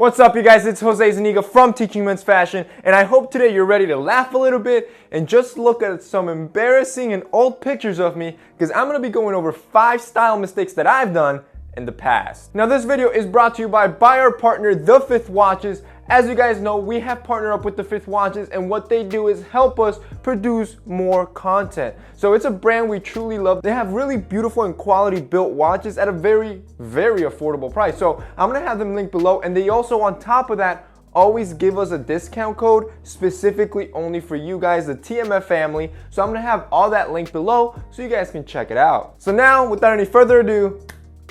What's up, you guys? It's Jose Zuniga from Teaching Men's Fashion, and I hope today you're ready to laugh a little bit and just look at some embarrassing and old pictures of me, because I'm going to be going over 5 style mistakes that I've done in the past. Now, this video is brought to you by our partner, The Fifth Watches. As you guys know, we have partnered up with The Fifth Watches, and what they do is help us produce more content. So it's a brand we truly love. They have really beautiful and quality built watches at a very, very affordable price. So I'm gonna have them linked below, and they also, on top of that, always give us a discount code specifically only for you guys, the TMF family. So I'm gonna have all that linked below so you guys can check it out. So now, without any further ado,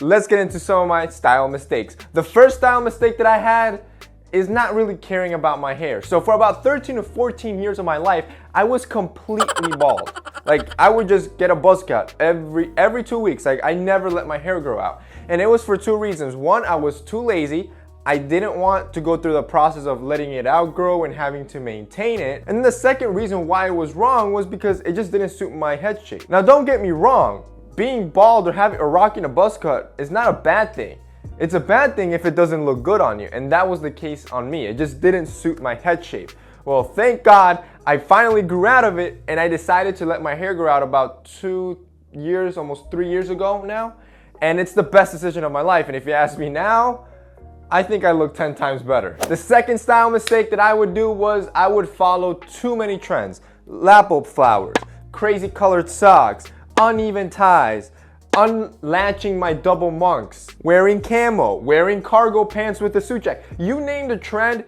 let's get into some of my style mistakes. The first style mistake that I had is not really caring about my hair. So for about 13 to 14 years of my life, I was completely bald. Like, I would just get a buzz cut every 2 weeks. Like, I never let my hair grow out. And it was for 2 reasons. One, I was too lazy. I didn't want to go through the process of letting it outgrow and having to maintain it. And then the second reason why it was wrong was because it just didn't suit my head shape. Now, don't get me wrong. Being bald or rocking a buzz cut is not a bad thing. It's a bad thing if it doesn't look good on you, and that was the case on me. It just didn't suit my head shape. Well, thank God I finally grew out of it, and I decided to let my hair grow out about 2 years, almost 3 years ago now, and it's the best decision of my life. And if you ask me now, I think I look 10 times better. The second style mistake that I would do was I would follow too many trends. Lap up flowers, crazy colored socks, uneven ties, unlatching my double monks, wearing camo, wearing cargo pants with a suit jacket. You name the trend,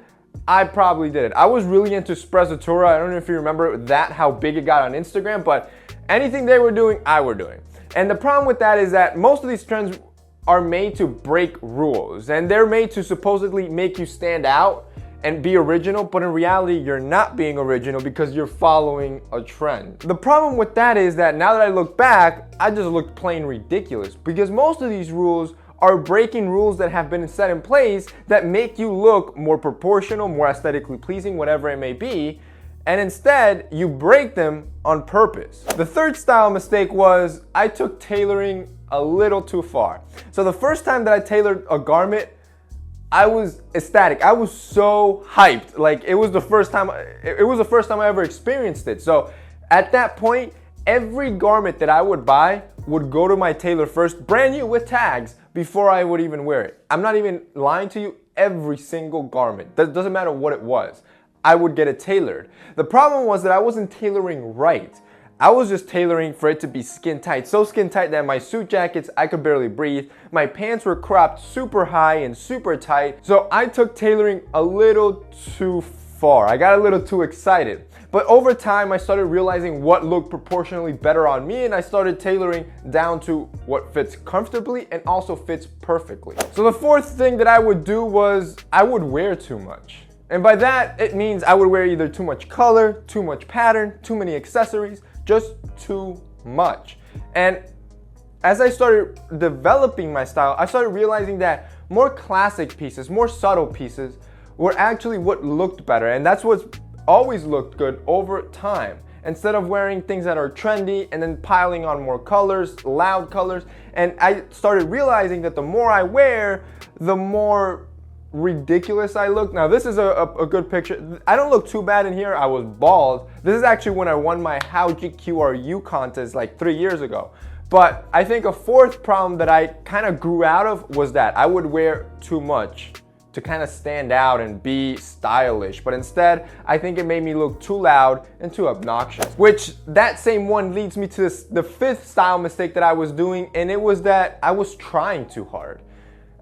I probably did it. I was really into sprezzatura. I don't know if you remember that, how big it got on Instagram, but anything they were doing, I were doing. And the problem with that is that most of these trends are made to break rules, and they're made to supposedly make you stand out and be original, but in reality, you're not being original because you're following a trend. The problem with that is that now that I look back, I just look plain ridiculous, because most of these rules are breaking rules that have been set in place that make you look more proportional, more aesthetically pleasing, whatever it may be, and instead, you break them on purpose. The third style mistake was I took tailoring a little too far. So the first time that I tailored a garment, I was ecstatic. I was so hyped. Like, it was the first time I ever experienced it. So at that point, every garment that I would buy would go to my tailor first, brand new with tags, before I would even wear it. I'm not even lying to you. Every single garment, that doesn't matter what it was, I would get it tailored. The problem was that I wasn't tailoring right. I was just tailoring for it to be skin tight. So skin tight that my suit jackets, I could barely breathe. My pants were cropped super high and super tight. So I took tailoring a little too far. I got a little too excited. But over time, I started realizing what looked proportionally better on me, and I started tailoring down to what fits comfortably and also fits perfectly. So the fourth thing that I would do was I would wear too much. And by that, it means I would wear either too much color, too much pattern, too many accessories, just too much. And as I started developing my style, I started realizing that more classic pieces, more subtle pieces were actually what looked better. And that's what's always looked good over time. Instead of wearing things that are trendy and then piling on more colors, loud colors. And I started realizing that the more I wear, the more ridiculous I look. Now, this is a good picture. I don't look too bad in here. I was bald. This is actually when I won my How GQ Are You contest like 3 years ago. But I think a fourth problem that I kind of grew out of was that I would wear too much to kind of stand out and be stylish. But instead, I think it made me look too loud and too obnoxious. Which, that same one leads me to the fifth style mistake that I was doing, and it was that I was trying too hard.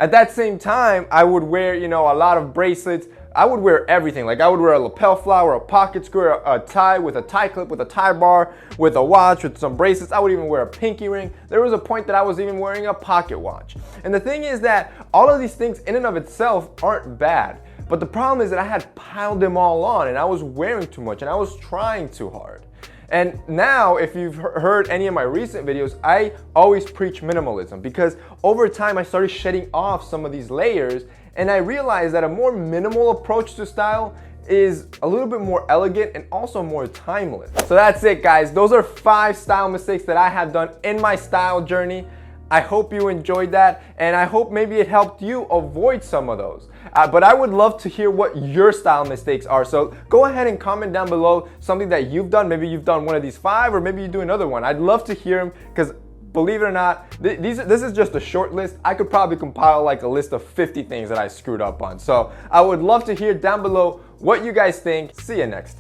At that same time, I would wear, a lot of bracelets. I would wear everything. Like, I would wear a lapel flower, a pocket square, a tie with a tie clip, with a tie bar, with a watch, with some bracelets. I would even wear a pinky ring. There was a point that I was even wearing a pocket watch. And the thing is that all of these things in and of itself aren't bad. But the problem is that I had piled them all on, and I was wearing too much, and I was trying too hard. And now, if you've heard any of my recent videos, I always preach minimalism, because over time I started shedding off some of these layers, and I realized that a more minimal approach to style is a little bit more elegant and also more timeless. So that's it, guys. Those are 5 style mistakes that I have done in my style journey. I hope you enjoyed that, and I hope maybe it helped you avoid some of those. But I would love to hear what your style mistakes are. So go ahead and comment down below something that you've done. Maybe you've done one of these 5, or maybe you do another one. I'd love to hear them, because believe it or not, this is just a short list. I could probably compile like a list of 50 things that I screwed up on. So I would love to hear down below what you guys think. See you next time.